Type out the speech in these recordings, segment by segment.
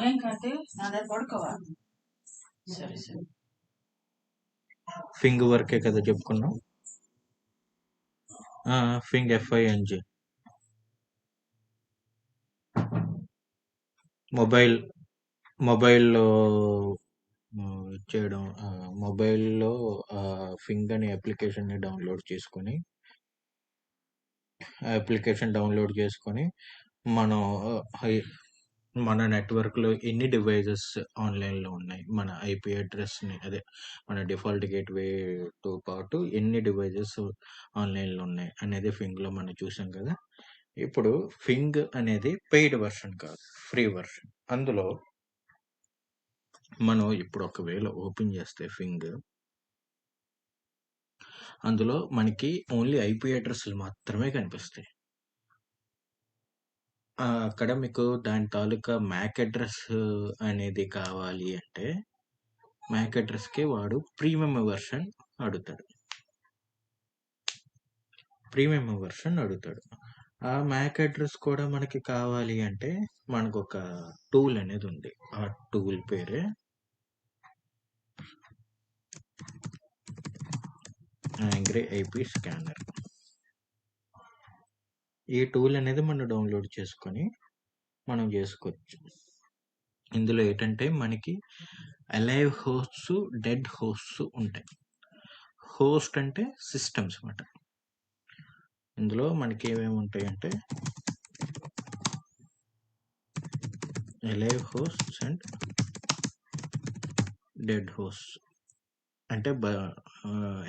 ఏం కాదు నా దగ్గర పడుకోవా సరే సరే ఫింగ్ వర్కే కదా చెప్పుకున్నాం. ఫింగ్ FING మొబైల్లో చేయడం. మొబైల్లో ఫింగ్ అనే అప్లికేషన్ని డౌన్లోడ్ చేసుకొని మనం మన నెట్వర్క్లో ఎన్ని డివైజెస్ ఆన్లైన్లో ఉన్నాయి, మన IP అడ్రస్ని అదే మన డిఫాల్ట్ గేట్వేతో పాటు ఎన్ని డివైజెస్ ఆన్లైన్లో ఉన్నాయి అనేది ఫింగ్లో మనం చూసాం కదా. ఇప్పుడు ఫింగ్ అనేది పెయిడ్ వర్షన్ కాదు, ఫ్రీ వర్షన్. అందులో మనం ఇప్పుడు ఒకవేళ ఓపెన్ చేస్తే ఫింగ్, అందులో మనకి ఓన్లీ IP అడ్రస్లు మాత్రమే కనిపిస్తాయి. అక్కడ మీకు దాని తాలూకా మ్యాక్ అడ్రస్ అనేది కావాలి అంటే మ్యాక్ అడ్రస్కి వాడు ప్రీమియం వర్షన్ అడుగుతాడు. ఆ మ్యాక్ అడ్రస్ కూడా మనకి కావాలి అంటే మనకు ఒక టూల్ అనేది ఉంది. ఆ టూల్ పేరే యాంగ్రీ IP స్కానర్. ఈ టూల్ అనేది మనం డౌన్లోడ్ చేసుకొని మనం చేసుకోవచ్చు. ఇందులో ఏంటంటే మనకి అలైవ్ హోస్ట్స్, డెడ్ హోస్ట్స్ ఉంటాయి. హోస్ట్ అంటే సిస్టమ్స్ అన్నమాట. ఇందులో మనకి ఏమేమి ఉంటాయంటే alive hosts and dead hosts. అంటే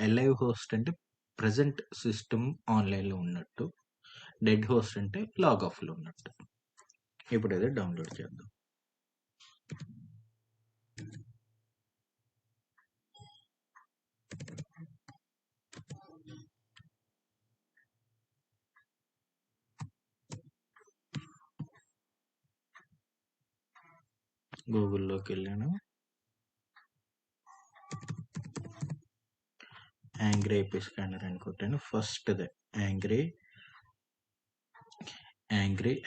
అలైవ్ హోస్ట్ అంటే ప్రజెంట్ సిస్టమ్ ఆన్లైన్లో ఉన్నట్టు, డెడ్ హోస్ట్ అంటే లాగ్ ఆఫ్లో ఉన్నట్టు. ఇప్పుడు అదే డౌన్లోడ్ చేద్దాం. గూగుల్లోకి వెళ్ళాను, యాంగ్రీ IP స్కానర్ అని కొట్టాను. First they angry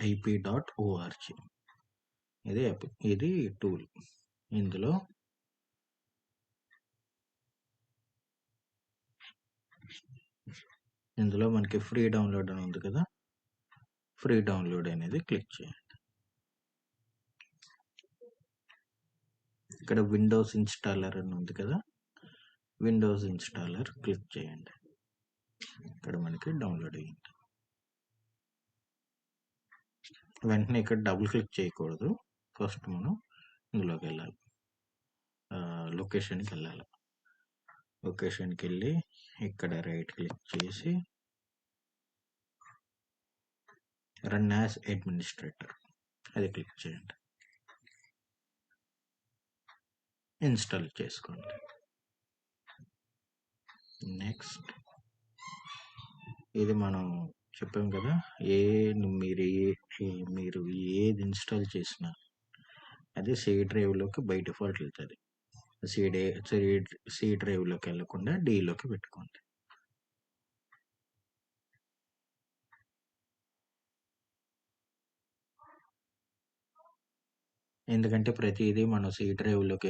IP.org. ఇది టూల్. ఇందులో మనకి ఫ్రీ డౌన్లోడ్ అని ఉంది కదా, ఫ్రీ డౌన్లోడ్ అనేది క్లిక్ చేయండి. ఇక్కడ విండోస్ ఇన్స్టాలర్ అని ఉంది కదా, విండోస్ ఇన్స్టాలర్ క్లిక్ చేయండి. ఇక్కడ మనకి డౌన్లోడ్ అయ్యింది. వెంటనే ఇక్కడ డబుల్ క్లిక్ చేయకూడదు. ఫస్ట్ మనం ఇందులోకి వెళ్ళాలి, లొకేషన్కి వెళ్ళాలి. లొకేషన్కి వెళ్ళి ఇక్కడ రైట్ క్లిక్ చేసి రన్ యాజ్ అడ్మినిస్ట్రేటర్ అది క్లిక్ చేయండి. ఇన్స్టాల్ చేసుకోండి. నెక్స్ట్ ఇది మనం చెప్పాం కదా, మీరు ఏది ఇన్స్టాల్ చేసినా అది C డ్రైవ్లోకి బై డిఫాల్ట్ వెళ్తుంది. C డ్రైవ్లోకి వెళ్ళకుండా Dలోకి పెట్టుకోండి. ఎందుకంటే ప్రతిదీ మనం C డ్రైవ్లోకి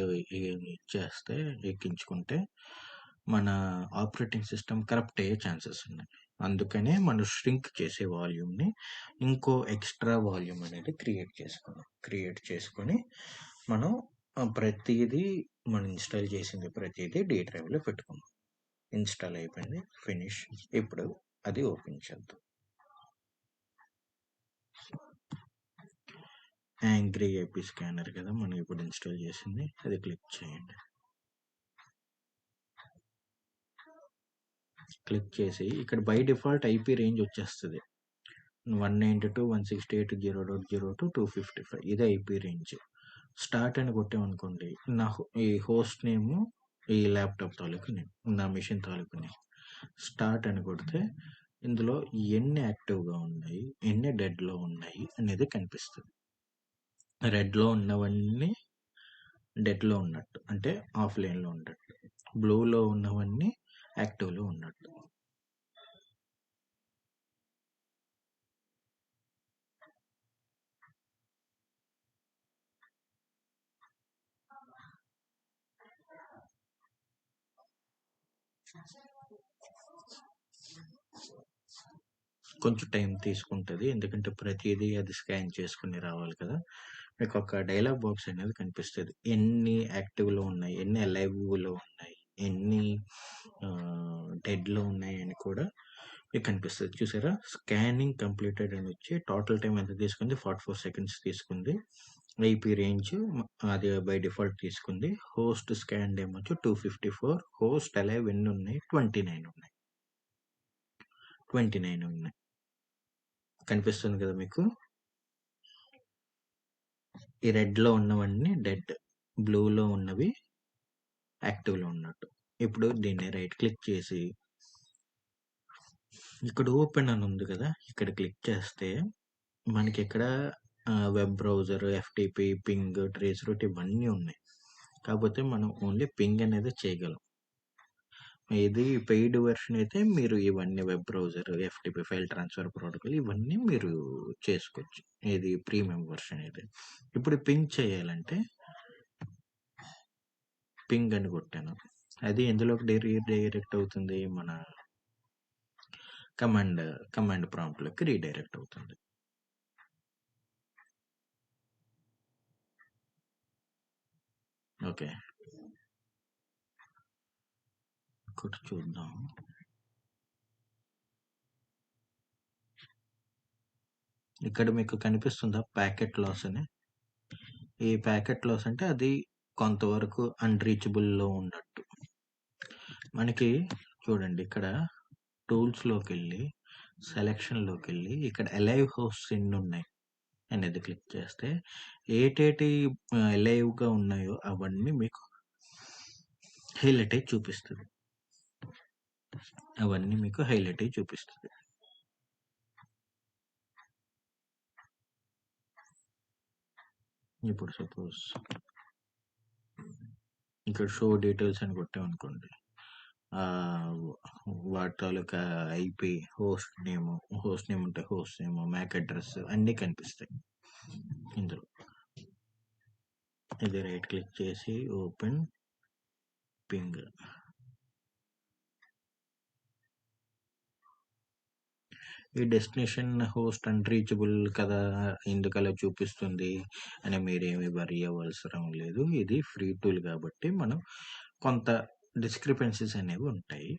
ఎక్కించుకుంటే మన ఆపరేటింగ్ సిస్టమ్ కరప్ట్ అయ్యే ఛాన్సెస్ ఉన్నాయి. అందుకనే మనం ష్రింక్ చేసే వాల్యూమ్ని ఇంకో ఎక్స్ట్రా వాల్యూమ్ అనేది క్రియేట్ చేసుకొని మనం ప్రతిదీ మనం ఇన్స్టాల్ చేసింది ప్రతిదీ D డ్రైవ్లో పెట్టుకున్నాం. ఇన్స్టాల్ అయిపోయింది, ఫినిష్. ఇప్పుడు అది ఓపెన్ చేద్దాం. యాంగ్రీ IP స్కానర్ కదా మనం ఇప్పుడు ఇన్స్టాల్ చేసింది, అది క్లిక్ చేయండి. క్లిక్ చేసి ఇక్కడ బై డిఫాల్ట్ IP రేంజ్ వచ్చేస్తుంది 192.168.0.0 to 255. ఇది IP రేంజ్. స్టార్ట్ అని కొట్టామనుకోండి, ఈ హోస్ట్ నేమ్, ఈ ల్యాప్టాప్ తాలూకు నేమ్, నా మిషన్ తాలూకు నేమ్. స్టార్ట్ అని కొడితే ఇందులో ఎన్ని యాక్టివ్గా ఉన్నాయి, ఎన్ని డెడ్లో ఉన్నాయి అనేది కనిపిస్తుంది. రెడ్లో ఉన్నవన్నీ డెడ్లో ఉన్నట్టు, అంటే ఆఫ్లైన్లో ఉన్నట్టు. బ్లూలో ఉన్నవన్నీ యాక్టివ్లో ఉన్నట్టు. కొంచెం టైం తీసుకుంటుంది, ఎందుకంటే ప్రతిదీ అది స్కాన్ చేసుకుని రావాలి కదా. మీకు ఒక డైలాగ్ బాక్స్ అనేది కనిపిస్తుంది, ఎన్ని యాక్టివ్లో ఉన్నాయి, ఎన్ని అలైవ్లో ఉన్నాయి, ఎన్ని డెడ్లో ఉన్నాయి అని కూడా మీకు కనిపిస్తుంది. చూసారా, స్కానింగ్ కంప్లీటెడ్ అని వచ్చి టోటల్ టైం ఎంత తీసుకుంది, 44 సెకండ్స్ తీసుకుంది. ఐపీ రేంజ్ అది బై డిఫాల్ట్ తీసుకుంది. హోస్ట్ స్కాన్ ఏమొచ్చు 254. హోస్ట్ అలైవ్ ఎన్ని ఉన్నాయి, 29 ఉన్నాయి. 29 ఉన్నాయి, కనిపిస్తుంది కదా మీకు. ఈ రెడ్లో ఉన్నవన్నీ డెడ్, బ్లూలో ఉన్నవి యాక్టివ్లో ఉన్నట్టు. ఇప్పుడు దీన్ని రైట్ క్లిక్ చేసి ఇక్కడ ఓపెన్ అని ఉంది కదా, ఇక్కడ క్లిక్ చేస్తే మనకి ఇక్కడ web browser, FTP, ping, trace route ఇవన్నీ ఉన్నాయి. కాకపోతే మనం ఓన్లీ పింగ్ అనేది చేయగలం. ఇది పెయిడ్ వెర్షన్ అయితే మీరు ఇవన్నీ web browser, FTP, file transfer protocol ఇవన్నీ మీరు చేసుకోవచ్చు. ఇది ప్రీమియం వెర్షన్ అయితే. ఇప్పుడు పింగ్ చేయాలంటే పింగ్ అని కొట్టాను, అది ఎందులోకి రీడైరెక్ట్ అవుతుంది, మన కమాండ్ ప్రాంప్ట్లోకి రీడైరెక్ట్ అవుతుంది. ఓకే, ఇక్కడ చూద్దాం. ఇక్కడ మీకు కనిపిస్తుందా ప్యాకెట్ లాస్ అని. ఈ ప్యాకెట్ లాస్ అంటే అది కొంతవరకు అన్రీచబుల్లో ఉన్నట్టు. మనకి చూడండి, ఇక్కడ టూల్స్లోకి వెళ్ళి సెలెక్షన్లోకి వెళ్ళి ఇక్కడ అలైవ్ హోస్ట్స్ ఎన్ని ఉన్నాయి అనేది క్లిక్ చేస్తే ఏటేటి అలైవ్గా ఉన్నాయో అవన్నీ మీకు హైలైట్ అయి చూపిస్తుంది. అవన్నీ మీకు హైలైట్ అయి చూపిస్తుంది. ఇప్పుడు సపోజ్ ఇక్కడ షో డీటెయిల్స్ అని కొట్టామనుకోండి, వాటి తాలూకా ఐపీ, హోస్ట్ నేమ్ ఉంటే హోస్ట్ నేమ్, మ్యాక్ అడ్రస్ అన్నీ కనిపిస్తాయి ఇందులో. ఇది రైట్ క్లిక్ చేసి ఓపెన్ పింగ్. ఈ డెస్టినేషన్ హోస్ట్ అన్రీచబుల్ కదా, ఎందుకలా చూపిస్తుంది అని మీరేమి వరీ అవ్వాల్సిన లేదు. ఇది ఫ్రీ టూల్ కాబట్టి మనం కొంత డిస్క్రిపెన్సీస్ అనేవి ఉంటాయి.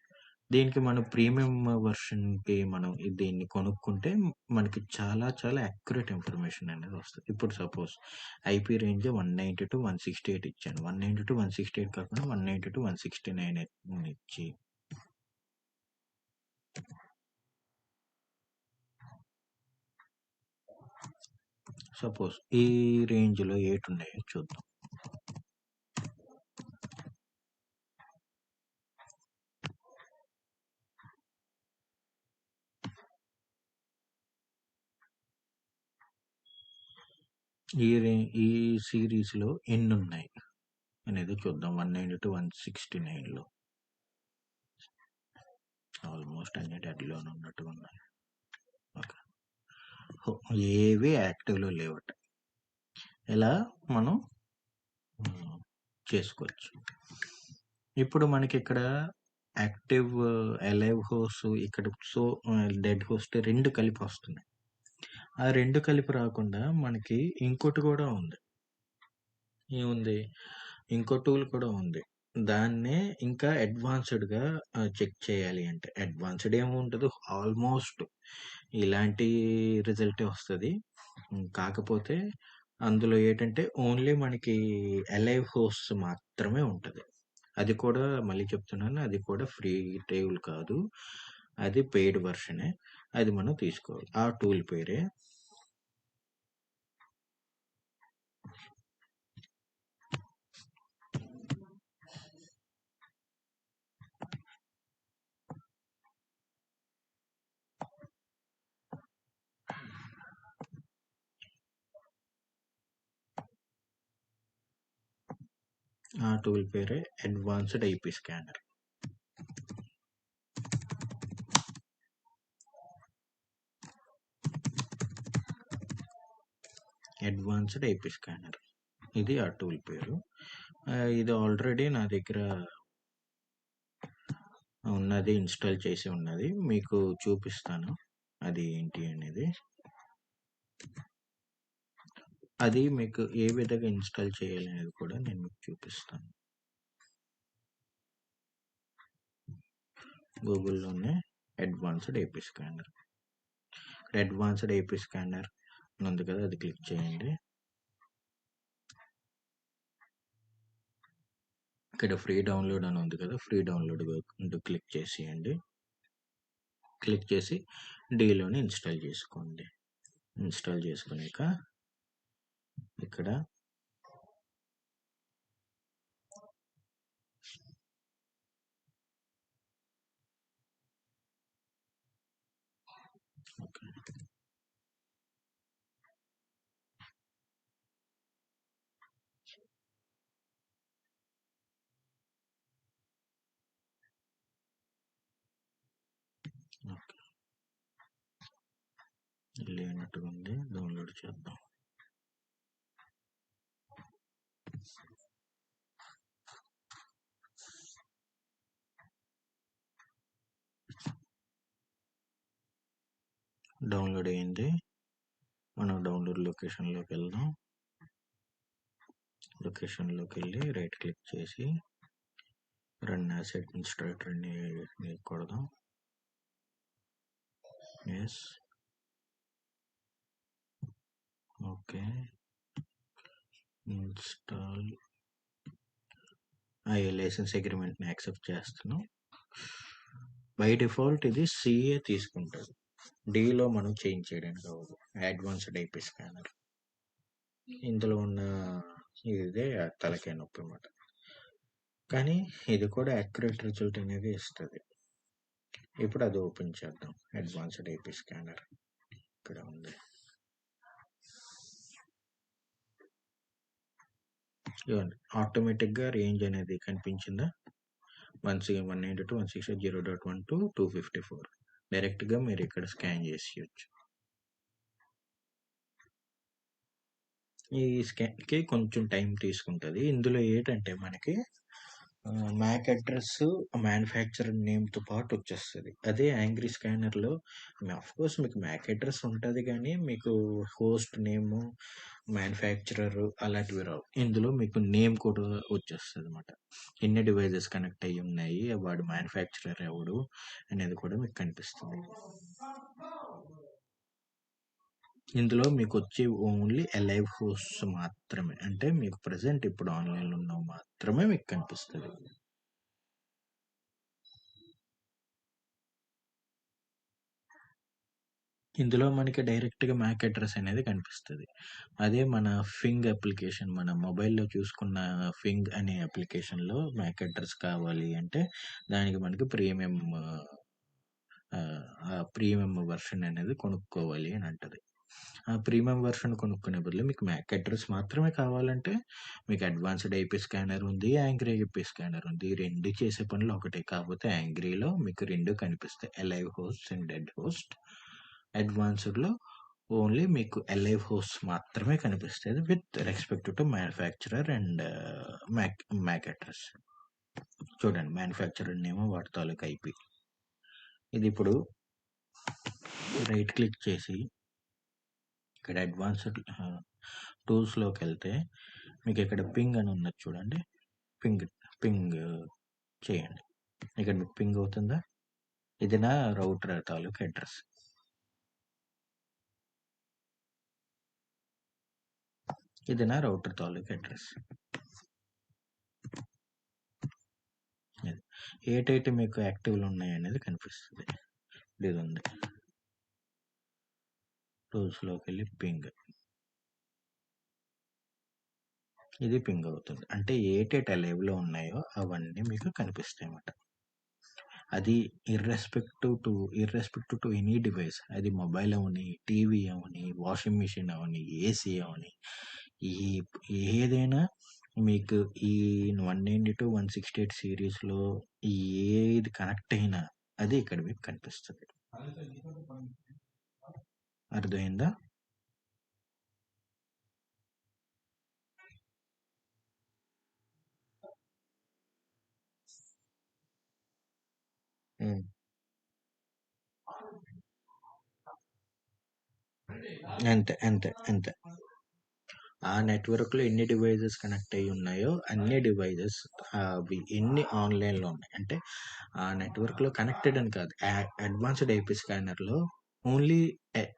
దీనికి మనం ప్రీమియం వర్షన్కి మనం దీన్ని కొనుక్కుంటే మనకి చాలా చాలా యాక్యురేట్ ఇన్ఫర్మేషన్ అనేది వస్తుంది. ఇప్పుడు సపోజ్ ఐపీ రేంజ్ 192.168 ఇచ్చాను. 192.168 కాకుండా 192.169 ఇచ్చి సపోజ్ ఈ రేంజ్లో ఏటు ఉన్నాయో చూద్దాం. ఈ సిరీస్లో ఎన్ని ఉన్నాయి అనేది చూద్దాం. 192.169లో ఆల్మోస్ట్ అన్ని డెడ్లోనే ఉన్నట్టుగా ఉన్నాయి. ఓకే, ఏవి యాక్టివ్లో లేవట. ఇలా మనం చేసుకోవచ్చు. ఇప్పుడు మనకి ఇక్కడ యాక్టివ్, అలైవ్ హోస్ట్, ఇక్కడ సో డెడ్ హోస్ట్ రెండు కలిపి వస్తున్నాయి. ఆ రెండు కలిపి రాకుండా మనకి ఇంకోటి కూడా ఉంది. ఏముంది, ఇంకో టూల్ కూడా ఉంది. దాన్నే ఇంకా అడ్వాన్స్డ్గా చెక్ చేయాలి అంటే అడ్వాన్స్డ్ ఏముంటుంది, ఆల్మోస్ట్ ఇలాంటి రిజల్టే వస్తుంది. కాకపోతే అందులో ఏంటంటే ఓన్లీ మనకి అలైవ్ హోస్ట్ మాత్రమే ఉంటుంది. అది కూడా మళ్ళీ చెప్తున్నాను, అది కూడా ఫ్రీ టూల్ కాదు, అది పెయిడ్ వర్షనే. అది మనం తీసుకోవాలి. ఆ టూల్ పేరే advanced IP scanner. Advanced IP scanner ఇది ఆ టూల్ పేరు. ఇది ఆల్రెడీ నా దగ్గర ఉన్నది ఇన్స్టాల్ చేసి ఉన్నది మీకు చూపిస్తాను అది ఏంటి అనేది. అది మీకు ఏ విధంగా ఇన్స్టాల్ చేయాలి అనేది కూడా నేను మీకు చూపిస్తాను. గూగుల్లోనే అడ్వాన్స్డ్ ఏపీ స్కానర్ ఉంది కదా, అది క్లిక్ చేయండి. ఇక్కడ ఫ్రీ డౌన్లోడ్ అని ఉంది కదా, ఫ్రీ డౌన్లోడ్ క్లిక్ చేసేయండి. క్లిక్ చేసి డీలోని ఇన్స్టాల్ చేసుకోండి. ఇన్స్టాల్ చేసుకున్నాక ఇక్కడ ఓకే ఓకే లేనట్టుగా ఉంది, డౌన్లోడ్ చేద్దాం. డౌన్లోడ్ అయ్యింది. మనం డౌన్లోడ్ లొకేషన్లోకి వెళ్దాం. లొకేషన్లోకి వెళ్ళి రైట్ క్లిక్ చేసి రన్ యాజ్ అడ్మినిస్ట్రేటర్ అని కొడదాం. Yes, okay, install. లైసెన్స్ అగ్రిమెంట్ని యాక్సెప్ట్ చేస్తున్నాం. బై డిఫాల్ట్ ఇది సిఏ తీసుకుంటుంది, డీలో మనం చేంజ్ చేయడానికి అవ్వదు. అడ్వాన్స్డ్ ఐపీ స్కానర్ ఇందులో ఉన్న ఇదే తలకాయ నొప్పి అన్నమాట. కానీ ఇది కూడా యాక్యురేట్ రిజల్ట్ అనేది ఇస్తుంది. ఇప్పుడు అది ఓపెన్ చేద్దాం. అడ్వాన్స్డ్ ఐపీ స్కానర్ ఇక్కడ ఉంది. ఆటోమేటిక్గా రేంజ్ అనేది కనిపించిందా? 192.168.0.1 to 254. డైరెక్ట్గా మీరు ఇక్కడ స్కాన్ చేసేయచ్చు. ఈ స్కాన్కి కొంచెం టైం తీసుకుంటుంది. ఇందులో ఏంటంటే మనకి మ్యాక్ అడ్రస్, మ్యానుఫ్యాక్చరర్ నేమ్తో పాటు వచ్చేస్తుంది. అదే యాంగ్రీ స్కానర్లో కోర్స్ మీకు మ్యాక్ అడ్రస్ ఉంటుంది, కానీ మీకు హోస్ట్ నేము, మ్యానుఫ్యాక్చరర్ అలాంటివి రావు. ఇందులో మీకు నేమ్ కూడా వచ్చేస్తుంది అనమాట. ఎన్ని డివైజెస్ కనెక్ట్ అయ్యి ఉన్నాయి, వాడు మ్యానుఫ్యాక్చరర్ ఎవడు అనేది కూడా మీకు కనిపిస్తుంది. ఇందులో మీకు వచ్చే ఓన్లీ అలైవ్ హోస్ట్ మాత్రమే, అంటే మీకు ప్రజెంట్ ఇప్పుడు ఆన్లైన్లో ఉన్నవి మాత్రమే మీకు కనిపిస్తుంది. ఇందులో మనకి డైరెక్ట్గా మ్యాక్ అడ్రస్ అనేది కనిపిస్తుంది. అదే మన ఫింగ్ అప్లికేషన్, మన మొబైల్లో చూసుకున్న ఫింగ్ అనే అప్లికేషన్లో మ్యాక్ అడ్రస్ కావాలి అంటే దానికి మనకి ప్రీమియం వర్షన్ అనేది కొనుక్కోవాలి అని అంటది. ఆ ప్రీమియం వర్షన్ కొనుక్కునే బదులు మీకు మ్యాక్ అడ్రస్ మాత్రమే కావాలంటే మీకు అడ్వాన్స్డ్ ఐపీ స్కానర్ ఉంది, యాంగ్రీ ఐపీ స్కానర్ ఉంది. ఈ రెండు చేసే పనులు ఒకటే. కాకపోతే యాంగ్రీలో మీకు రెండు కనిపిస్తాయి, alive host and dead host. అడ్వాన్స్డ్లో ఓన్లీ మీకు అలైవ్ హోస్ట్ మాత్రమే కనిపిస్తుంది with respect to manufacturer and MAC address. చూడండి, మ్యానుఫ్యాక్చరర్ నేమో వాటి తాలూకు ఐపీ. ఇది ఇప్పుడు రైట్ క్లిక్ చేసి ఇక్కడ అడ్వాన్స్డ్ టూల్స్లోకి వెళ్తే మీకు ఇక్కడ పింగ్ అని ఉన్నది చూడండి. పింగ్ చేయండి. ఇక్కడ మీకు పింగ్ అవుతుందా? ఇది నా రౌటర్ తాలూకు అడ్రస్. ఇది నా రౌటర్ తాలూకు అడ్రస్. ఏటైతే మీకు యాక్టివ్లు ఉన్నాయి అనేది కనిపిస్తుంది. ఇది ఉంది. టూల్స్లోకి వెళ్ళి పింగ్, ఇది పింగ్ అవుతుంది. అంటే ఏటేట లైవ్లో ఉన్నాయో అవన్నీ మీకు కనిపిస్తాయి అన్నమాట. అది ఇర్రెస్పెక్టివ్ టు ఎనీ డివైస్. అది మొబైల్ అవని, టీవీ అవని, వాషింగ్ మిషన్ అవని, ఏసీ అవని, ఏదైనా మీకు ఈ 192.168 సిరీస్లో ఏది కనెక్ట్ అయినా అది ఇక్కడ మీకు కనిపిస్తుంది. అర్థమైందా? అంతే అంతే అంతే. ఆ నెట్వర్క్లో ఎన్ని డివైజెస్ కనెక్ట్ అయ్యి ఉన్నాయో అన్ని డివైజెస్ అవి ఎన్ని ఆన్లైన్లో ఉన్నాయి అంటే ఆ నెట్వర్క్లో కనెక్టెడ్ అని కాదు, అడ్వాన్స్డ్ ఐపీ స్కానర్లో ఓన్లీ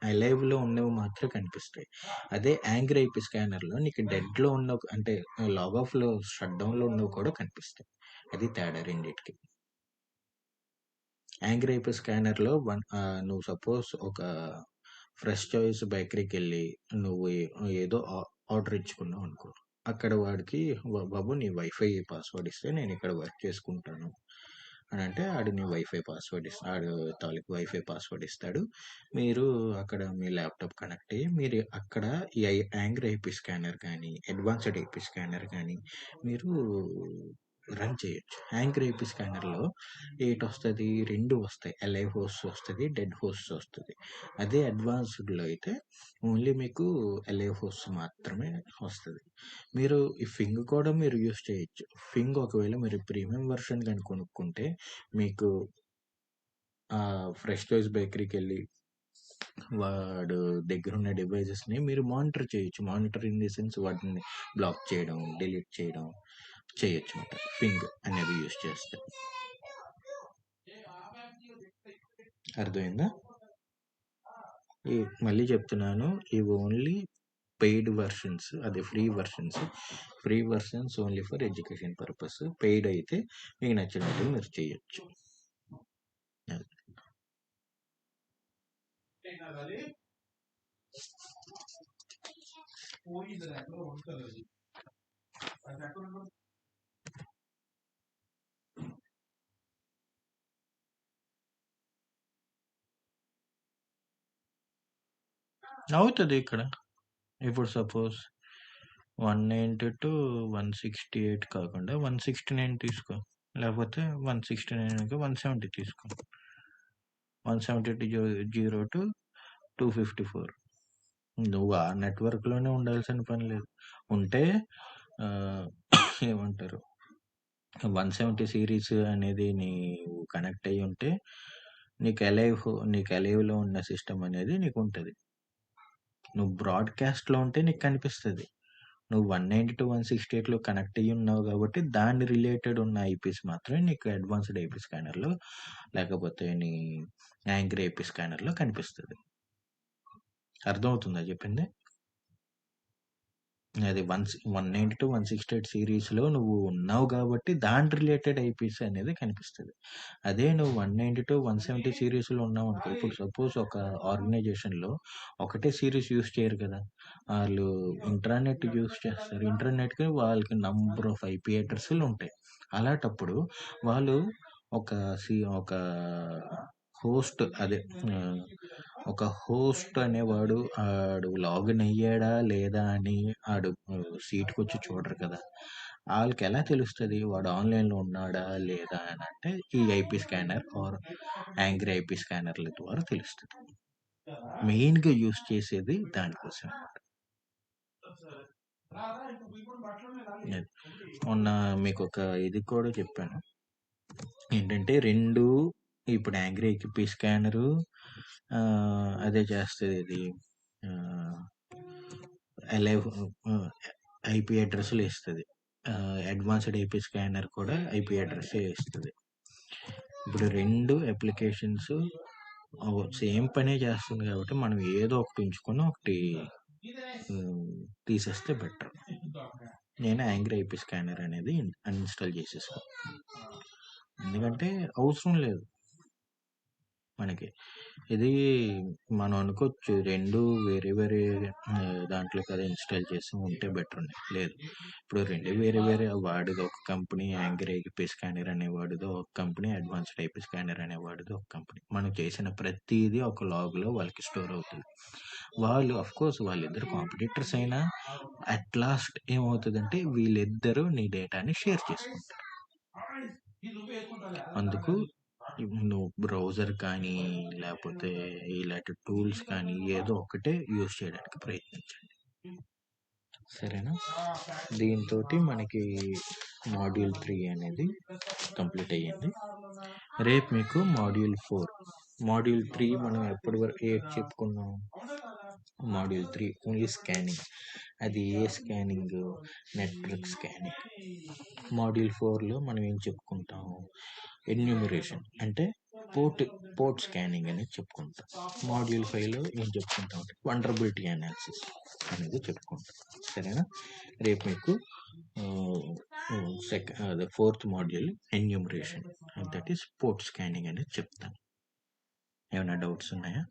అలైవ్లో ఉన్నవి మాత్రమే కనిపిస్తాయి. అదే యాంగ్రీ ఐపీ స్కానర్లో నీకు డెడ్లో ఉన్న అంటే లాగ్ ఆఫ్లో షట్ డౌన్లో ఉన్నవి కూడా కనిపిస్తాయి. అది తేడా రెండింటికి. యాంగ్రీ ఐపీ స్కానర్లో నువ్వు సపోజ్ ఒక ఫ్రెష్ చాయిస్ బేకరీకి వెళ్ళి నువ్వు ఏదో ఆర్డర్ ఇచ్చుకున్నావు అనుకో, అక్కడ వాడికి బాబు నీ వైఫై పాస్వర్డ్ ఇస్తే నేను ఇక్కడ వర్క్ చేసుకుంటాను అని అంటే ఆడు నీ వైఫై పాస్వర్డ్ ఆడు తాలూకు వైఫై పాస్వర్డ్ ఇస్తాడు. మీరు అక్కడ మీ ల్యాప్టాప్ కనెక్ట్ అయ్యి మీరు అక్కడ ఈ యాంగ్రీ ఐపీ స్కానర్ కానీ అడ్వాన్స్డ్ ఐపీ స్కానర్ కానీ మీరు రన్ చేయొచ్చు. యాంగ్రీ ఐపీ స్కానర్లో ఏటి వస్తుంది, రెండు వస్తాయి, అలైవ్ హోస్ట్ వస్తుంది, డెడ్ హోస్ట్ వస్తుంది. అదే అడ్వాన్స్డ్లో అయితే ఓన్లీ మీకు అలైవ్ హోస్ట్ మాత్రమే వస్తుంది. మీరు ఈ ఫింగ్ కూడా మీరు యూస్ చేయొచ్చు. ఫింగ్ ఒకవేళ మీరు ప్రీమియం వర్షన్ కానీ కొనుక్కుంటే మీకు ఫ్రెష్ చాయిస్ బేకరీకి వెళ్ళి వాడు దగ్గర ఉన్న డివైజెస్ని మీరు మానిటర్ చేయొచ్చు. మానిటర్ ఇన్ ది సెన్స్ వాటిని బ్లాక్ చేయడం, డిలీట్ చేయడం చేయొచ్చు అనమాట ఫింగ్ అనేది యూస్ చేస్తే. అర్థమైందా? మళ్ళీ చెప్తున్నాను, ఇవి ఓన్లీ పెయిడ్ వర్షన్స్, అదే free versions. Free versions only for education purpose. Paid అయితే మీకు నచ్చినట్టు మీరు చేయొచ్చు. అవుతుంది ఇక్కడ. ఇప్పుడు సపోజ్ 190 to 168 కాకుండా 169 తీసుకో, లేకపోతే 169 170 తీసుకో. 170 to 254. నువ్వు ఆ నెట్వర్క్లోనే ఉండాల్సిన పని లేదు. ఉంటే ఏమంటారు 170 సిరీస్ అనేది నీవు కనెక్ట్ అయ్యి ఉంటే నీకు అలైవ్లో ఉన్న సిస్టమ్ అనేది నీకు ఉంటుంది. నువ్వు బ్రాడ్కాస్ట్లో ఉంటే నీకు కనిపిస్తుంది. నువ్వు 190 to 168లో కనెక్ట్ అయ్యి ఉన్నావు కాబట్టి దాని రిలేటెడ్ ఉన్న ఐపీస్ మాత్రమే నీకు అడ్వాన్స్డ్ ఐపీ స్కానర్లో లేకపోతే నీ యాంగ్రీ ఐపీ స్కానర్లో కనిపిస్తుంది. అర్థమవుతుందా చెప్పింది? అది 190 to 168 సిరీస్లో నువ్వు ఉన్నావు కాబట్టి దాని రిలేటెడ్ ఐపీస్ అనేది కనిపిస్తుంది. అదే నువ్వు 190 to 170 సిరీస్లో ఉన్నావు అనుకో, ఇప్పుడు సపోజ్ ఒక ఆర్గనైజేషన్లో ఒకటే సిరీస్ యూస్ చేయరు కదా, వాళ్ళు ఇంటర్నెట్ యూస్ చేస్తారు. ఇంటర్నెట్కి వాళ్ళకి నంబర్ ఆఫ్ ఐపీ అడ్రస్లు ఉంటాయి. అలాంటప్పుడు వాళ్ళు ఒక హోస్ట్ అదే ఒక హోస్ట్ అనేవాడు ఆడు లాగిన్ అయ్యాడా లేదా అని ఆడు సీట్కి వచ్చి చూడరు కదా, వాళ్ళకి ఎలా తెలుస్తుంది వాడు ఆన్లైన్లో ఉన్నాడా లేదా అని అంటే ఈ IP scanner or Angry IP స్కానర్ల ద్వారా తెలుస్తుంది. మెయిన్గా యూస్ చేసేది దానికోసం. మొన్న మీకు ఒక ఇది కూడా చెప్పాను ఏంటంటే, రెండు ఇప్పుడు యాంగ్రీ ఐపీ స్కానరు అదే చేస్తుంది, ఇది అలైవ్ ఐపీ అడ్రస్లు ఇస్తుంది. అడ్వాన్స్డ్ ఐపీ స్కానర్ కూడా ఐపీ అడ్రస్ ఇస్తుంది. ఇప్పుడు రెండు అప్లికేషన్స్ సేమ్ పనే చేస్తుంది కాబట్టి మనం ఏదో ఒకటి ఉంచుకొని ఒకటి తీసేస్తే బెటర్. నేను యాంగ్రీ ఐపీ స్కానర్ అనేది అన్ఇన్స్టాల్ చేసేసుకో, ఎందుకంటే అవసరం లేదు మనకి. ఇది మనం అనుకోవచ్చు రెండు వేరే వేరే దాంట్లో కదా ఇన్స్టాల్ చేసి ఉంటే బెటర్ ఉంది. లేదు, ఇప్పుడు రెండు వేరే వేరే, వాడిది ఒక కంపెనీ యాంగ్రీ ఐపీ స్కానర్ అనేవాడిదో ఒక కంపెనీ, అడ్వాన్స్డ్ ఐపీ స్కానర్ అనేవాడిదో ఒక కంపెనీ. మనం చేసిన ప్రతిదీ ఒక లాగ్లో వాళ్ళకి స్టోర్ అవుతుంది. వాళ్ళు అఫ్కోర్స్ వాళ్ళిద్దరు కాంపిటీటర్స్ అయినా అట్ లాస్ట్ ఏమవుతుందంటే వీళ్ళిద్దరూ నీ డేటాని షేర్ చేసుకుంటారు. అందుకు నువ్వు బ్రౌజర్ కానీ లేకపోతే ఇలాంటి టూల్స్ కానీ ఏదో ఒకటే యూజ్ చేయడానికి ప్రయత్నించండి, సరేనా? దీంతో మనకి మాడ్యూల్ 3 అనేది కంప్లీట్ అయ్యింది. రేపు మీకు మాడ్యూల్ 4. మాడ్యూల్ 3 మనం ఎప్పటి వరకు చెప్పుకున్నాం? Module 3 only scanning. అది ఏ స్కానింగ్? Network scanning. మాడ్యూల్ 4లో మనం ఏం చెప్పుకుంటాము? ఎన్యూమరేషన్ అంటే పోర్ట్ స్కానింగ్ అనేది చెప్పుకుంటాం. మాడ్యూల్ 5లో ఏం చెప్పుకుంటాం అంటే వండరబిలిటీ అనాలిసిస్ అనేది చెప్పుకుంటాం. సరేనా? రేపు మీకు fourth module enumeration, that is port scanning అనేది చెప్తాను. ఏమైనా డౌట్స్ ఉన్నాయా?